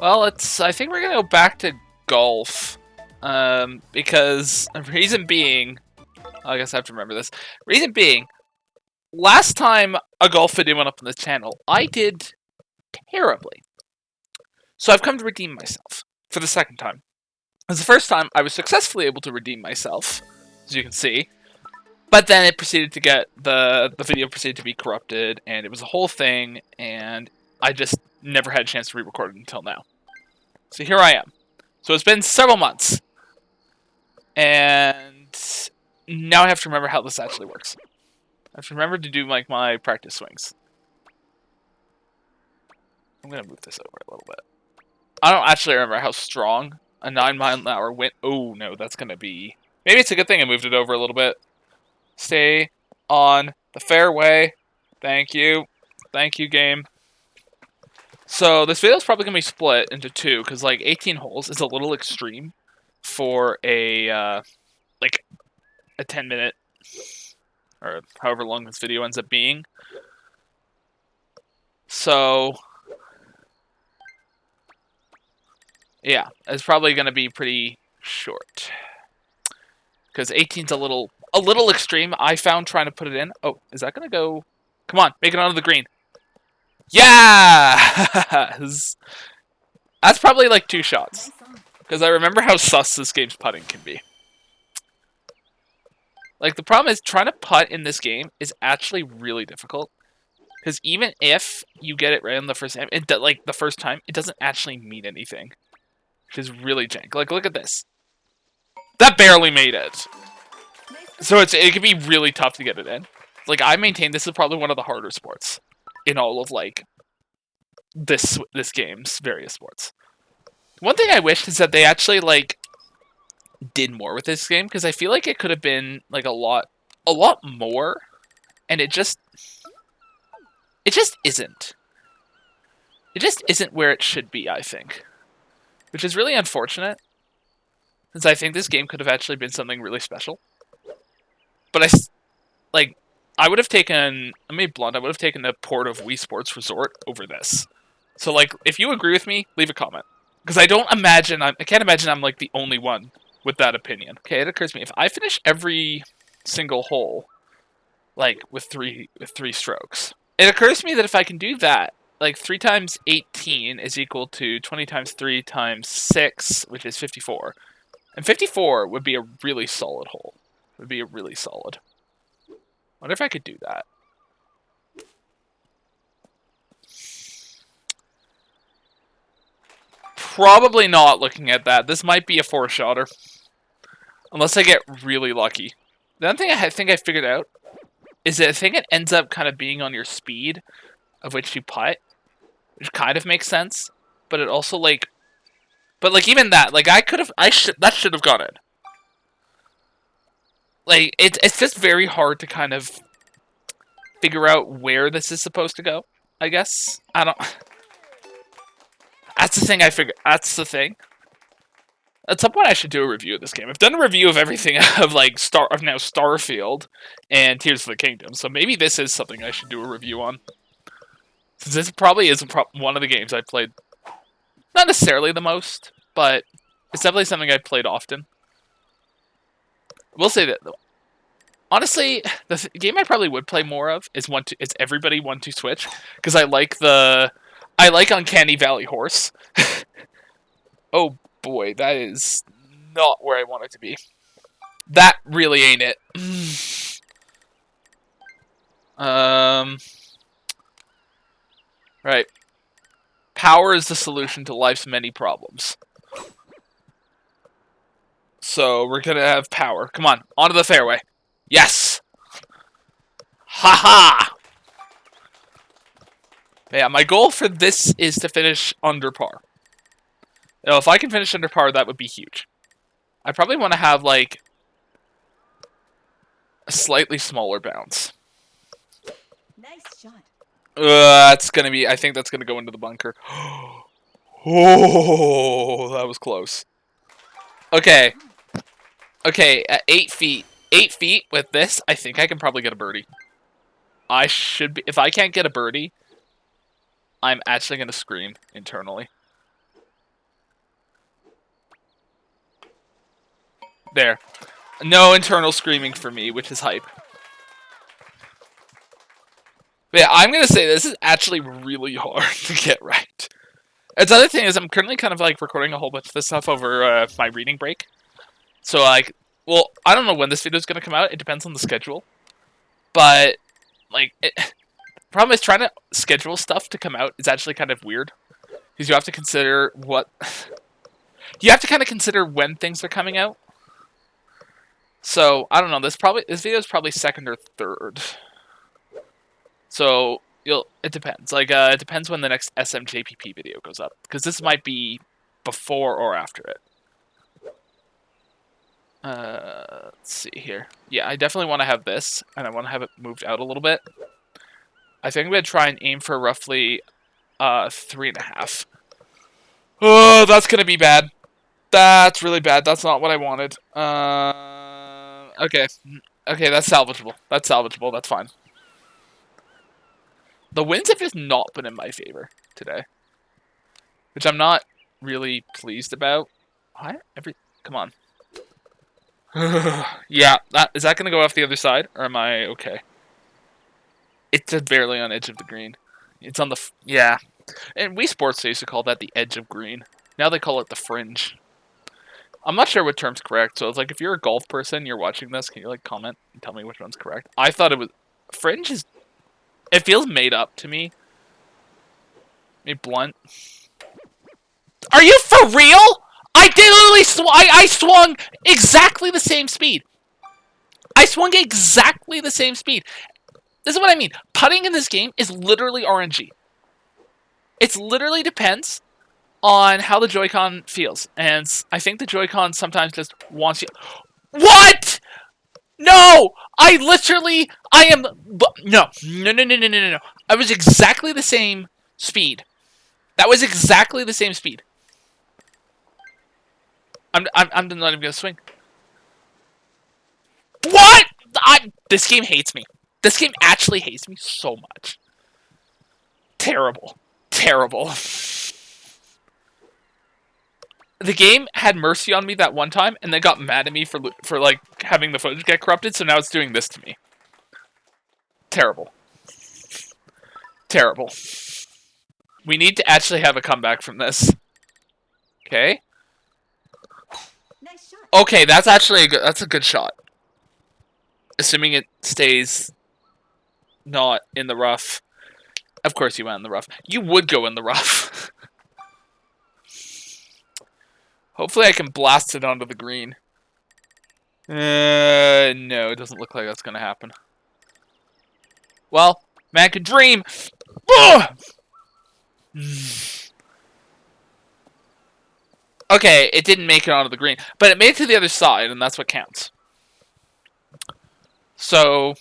Well, I think we're gonna go back to golf. Because reason being, I guess I have to remember this. Reason being, last time a golf video went up on the channel, I did terribly. So I've come to redeem myself for the second time. As the first time, I was successfully able to redeem myself, as you can see. But then it proceeded to get the video proceeded to be corrupted, and it was a whole thing, and I just never had a chance to re-record it until now. So here I am. So it's been several months, and now I have to remember how this actually works. I have to remember to do like my practice swings. I'm gonna move this over a little bit. I don't actually remember how strong a 9-mile-an-hour wind. Oh no, that's gonna be. Maybe it's a good thing I moved it over a little bit. Stay on the fairway. Thank you. Thank you, game. So this video is probably going to be split into two, because like 18 holes is a little extreme for a like a 10-minute, or however long this video ends up being. So yeah, it's probably going to be pretty short, because 18's a little extreme. I found trying to put it in. Oh, is that going to go? Come on, make it onto the green. Yeah! That's probably like 2 shots. Because I remember how sus this game's putting can be. Like, the problem is trying to putt in this game is actually really difficult. Because even if you get it right on the first time, it doesn't actually mean anything. Which is really jank. Like, look at this. That barely made it. So it can be really tough to get it in. Like, I maintain this is probably one of the harder sports in all of, like, this game's various sports. One thing I wish is that they actually, like, did more with this game, because I feel like it could have been, like, a lot more, and it just isn't. It just isn't where it should be, I think. Which is really unfortunate, since I think this game could have actually been something really special. But I would have taken, I would have taken the port of Wii Sports Resort over this. So, like, if you agree with me, leave a comment. Because I can't imagine I'm, like, the only one with that opinion. Okay, it occurs to me, if I finish every single hole, like, with three strokes, it occurs to me that if I can do that, like, 3 times 18 is equal to 20 times 3 times 6, which is 54. And 54 would be a really solid hole. Would be a really solid. Wonder if I could do that. Probably not, looking at that. This might be a 4-shotter. Unless I get really lucky. The other thing I think I figured out is that I think it ends up kind of being on your speed of which you putt. Which kind of makes sense. But it also, like... But, like, even that, like, that should have gone in. Like, it's just very hard to kind of figure out where this is supposed to go, I guess. I don't... That's the thing I figure... That's the thing. At some point, I should do a review of this game. I've done a review of everything of, like, now Starfield and Tears of the Kingdom, so maybe this is something I should do a review on. Since this probably is one of the games I've played, not necessarily the most, but it's definitely something I've played often. We'll say that, though. Honestly, the game I probably would play more of is Everybody 1-2 Switch, because I like Uncanny Valley Horse. Oh boy, that is not where I want it to be. That really ain't it. Right. Power is the solution to life's many problems. So we're gonna have power. Come on, onto the fairway. Yes! Haha! Yeah, my goal for this is to finish under par. You know, if I can finish under par, that would be huge. I probably want to have, like, a slightly smaller bounce. Nice shot. That's gonna be... I think that's gonna go into the bunker. Oh, that was close. Okay. Okay, at 8 feet. 8 feet with this, I think I can probably get a birdie. I should be... If I can't get a birdie, I'm actually gonna scream internally. There. No internal screaming for me, which is hype. But yeah, I'm gonna say this is actually really hard to get right. And the other thing is, I'm currently kind of like recording a whole bunch of this stuff over my reading break. So like, well, I don't know when this video is gonna come out. It depends on the schedule. But like, problem is trying to schedule stuff to come out is actually kind of weird because you have to consider what you have to kind of consider when things are coming out. So I don't know. This video is probably second or third. So it depends. Like it depends when the next SMJPP video goes up because this might be before or after it. Let's see here. Yeah, I definitely want to have this, and I want to have it moved out a little bit. I think I'm gonna try and aim for roughly 3.5. Oh, that's gonna be bad. That's really bad. That's not what I wanted. Okay. Okay, that's salvageable. That's salvageable. That's fine. The winds have just not been in my favor today, which I'm not really pleased about. What? Come on. Yeah, is that gonna go off the other side, or am I okay? It's just barely on edge of the green. It's on the yeah. And Wii Sports, they used to call that the edge of green. Now they call it the fringe. I'm not sure what term's correct, so it's like if you're a golf person, you're watching this, can you like comment and tell me which one's correct? I thought it was fringe is. It feels made up to me. Maybe blunt. Are you for real? I did literally I swung exactly the same speed. I swung exactly the same speed. This is what I mean. Putting in this game is literally RNG. It literally depends on how the Joy-Con feels. And I think the Joy-Con sometimes just wants you... What?! No! I am... No. No. I was exactly the same speed. That was exactly the same speed. I'm not even gonna swing. What?! This game hates me. This game actually hates me so much. Terrible. Terrible. The game had mercy on me that one time, and then got mad at me for like having the footage get corrupted. So now it's doing this to me. Terrible. Terrible. We need to actually have a comeback from this. Okay. Nice shot. Okay, that's actually that's a good shot. Assuming it stays not in the rough. Of course you went in the rough. You would go in the rough. Hopefully I can blast it onto the green. No, it doesn't look like that's gonna happen. Well, man can dream! Okay, it didn't make it onto the green, but it made it to the other side, and that's what counts. So,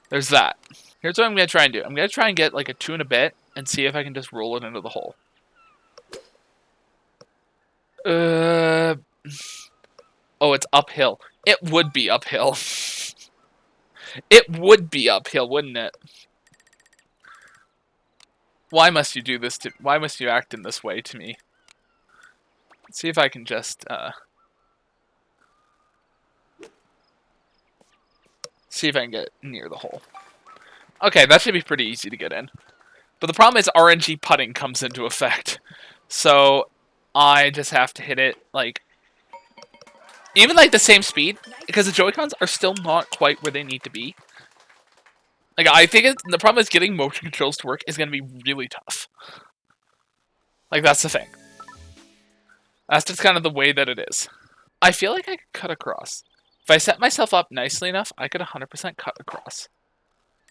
there's that. Here's what I'm going to try and do. I'm going to try and get like a 2 and a bit and see if I can just roll it into the hole. Oh, it's uphill. It would be uphill. It would be uphill, wouldn't it? Why must you do this to... Why must you act in this way to me? Let's see if I can just, see if I can get near the hole. Okay, that should be pretty easy to get in. But the problem is RNG putting comes into effect. So, I just have to hit it, like... Even, like, the same speed, because the Joy-Cons are still not quite where they need to be. Like, I think the problem is getting motion controls to work is going to be really tough. Like, that's the thing. That's just kind of the way that it is. I feel like I could cut across. If I set myself up nicely enough, I could 100% cut across.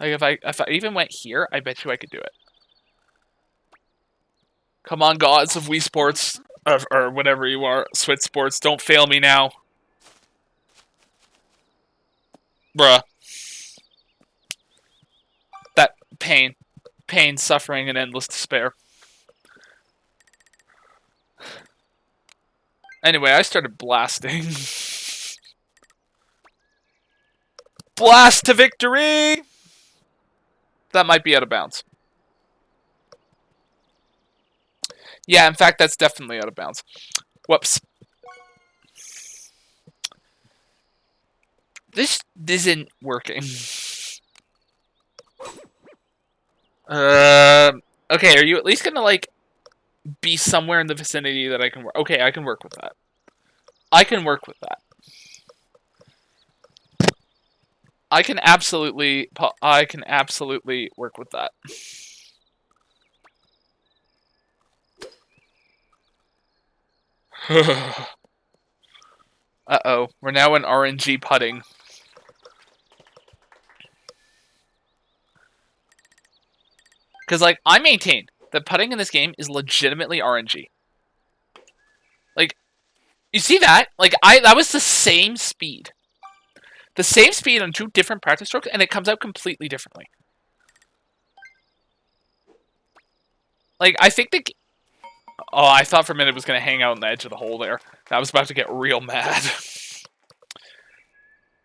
Like, if I even went here, I bet you I could do it. Come on, gods of Wii Sports, or whatever you are, Switch Sports, don't fail me now. Bruh. That pain. Pain, suffering, and endless despair. Anyway, I started blasting. Blast to victory! That might be out of bounds. Yeah, in fact, that's definitely out of bounds. Whoops. This isn't working. Okay, are you at least gonna, like, be somewhere in the vicinity that I can work? Okay, I can work with that. I can work with that. I can absolutely work with that. Uh-oh, we're now in RNG putting. Because, like, I maintain that putting in this game is legitimately RNG. Like, you see that? Like, that was the same speed. The same speed on 2 different practice strokes, and it comes out completely differently. Like, I think the... Oh, I thought for a minute it was going to hang out on the edge of the hole there. I was about to get real mad.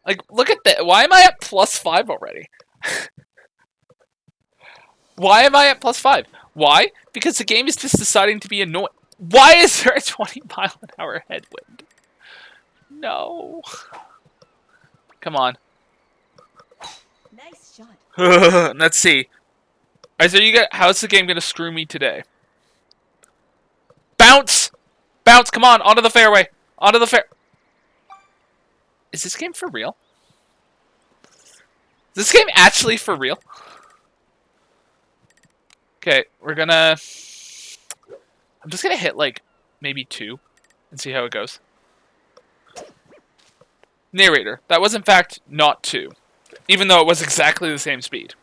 Like, look at that. Why am I at +5 already? Why am I at +5? Why? Because the game is just deciding to be annoying. Why is there a 20-mile-an-hour headwind? No. Come on. Nice shot. Let's see. How's the game gonna screw me today? Bounce! Bounce, come on, onto the fairway. Onto the fair... Is this game for real? Is this game actually for real? Okay, we're gonna... I'm just gonna hit, like, maybe 2 and see how it goes. Narrator, that was in fact not 2. Even though it was exactly the same speed.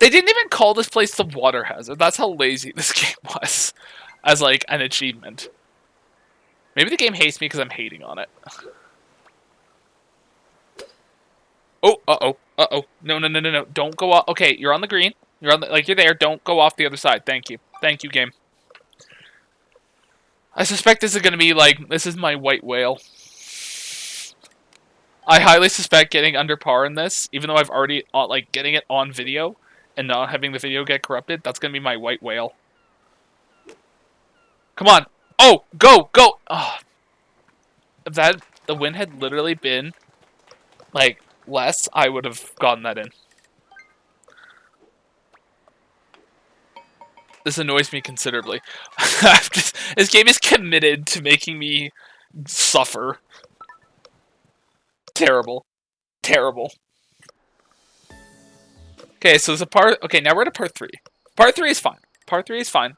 They didn't even call this place the Water Hazard. That's how lazy this game was. As, like, an achievement. Maybe the game hates me because I'm hating on it. Oh, uh-oh, uh-oh. No. Don't go off. Okay, you're on the green. You're on the, like, you're there. Don't go off the other side. Thank you. Thank you, game. I suspect this is going to be, like, this is my white whale. I highly suspect getting under par in this, even though I've already, like, getting it on video and not having the video get corrupted, that's going to be my white whale. Come on. Oh, go. Oh. If the win had literally been, like, less, I would have gotten that in. This annoys me considerably. This game is committed to making me suffer. Terrible. Terrible. Okay, so there's a part... Okay, now we're at a part 3. Part 3 is fine. Part 3 is fine.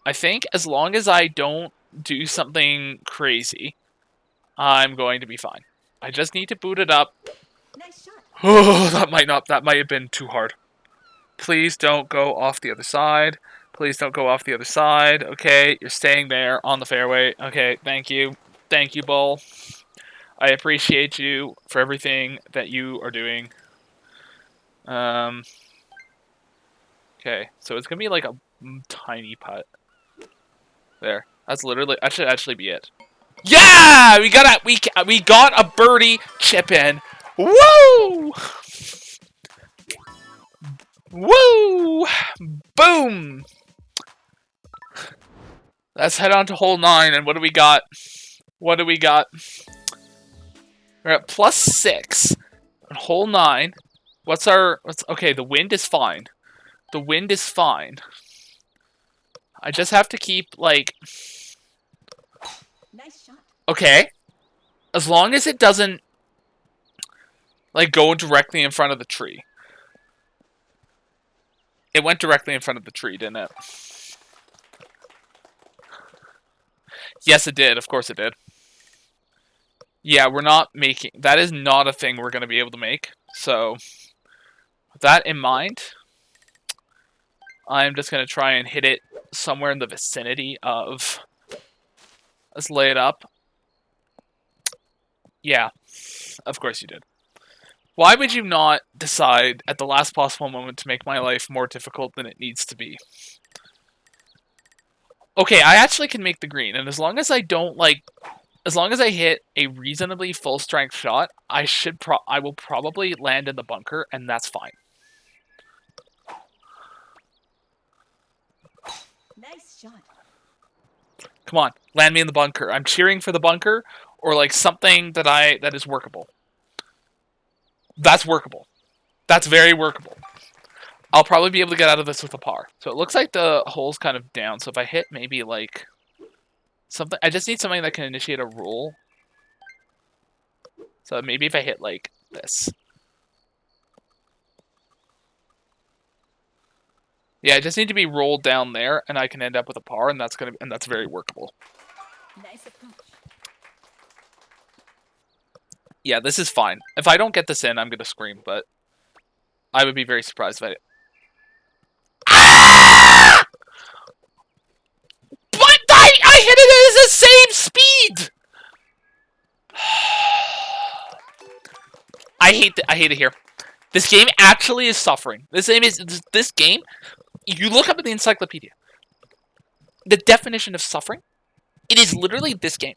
I think as long as I don't do something crazy, I'm going to be fine. I just need to boot it up. Nice shot. Oh, that might have been too hard. Please don't go off the other side. Please don't go off the other side. Okay, you're staying there on the fairway. Okay, thank you. Thank you, Bull. I appreciate you for everything that you are doing. Okay, so it's gonna be like a tiny putt. There. That's literally... That should actually be it. Yeah! We got a birdie chip in. Woo! Woo! Boom! Let's head on to hole 9, and what do we got? What do we got? We're at +6 on hole 9. Okay, the wind is fine. The wind is fine. I just have to keep, like... Nice shot. Okay. As long as it doesn't, like, go directly in front of the tree. It went directly in front of the tree, didn't it? Yes, it did. Of course it did. Yeah, we're not making... That is not a thing we're going to be able to make. So, with that in mind, I'm just going to try and hit it somewhere in the vicinity of... Let's lay it up. Yeah, of course you did. Why would you not decide at the last possible moment to make my life more difficult than it needs to be? Okay, I actually can make the green, and as long as I don't, like... As long as I hit a reasonably full-strength shot, I will probably land in the bunker, and that's fine. Nice shot. Come on, land me in the bunker. I'm cheering for the bunker, or like something that is workable. That's workable. That's very workable. I'll probably be able to get out of this with a par. So it looks like the hole's kind of down. So if I hit maybe like something, I just need something that can initiate a roll. So maybe if I hit like this. Yeah, I just need to be rolled down there, and I can end up with a par, and that's very workable. Nice approach. Yeah, this is fine. If I don't get this in, I'm gonna scream, but I would be very surprised if I. Ah! But I hit it at the same speed. I hate it here. This game actually is suffering. This game. You look up in the encyclopedia. The definition of suffering. It is literally this game.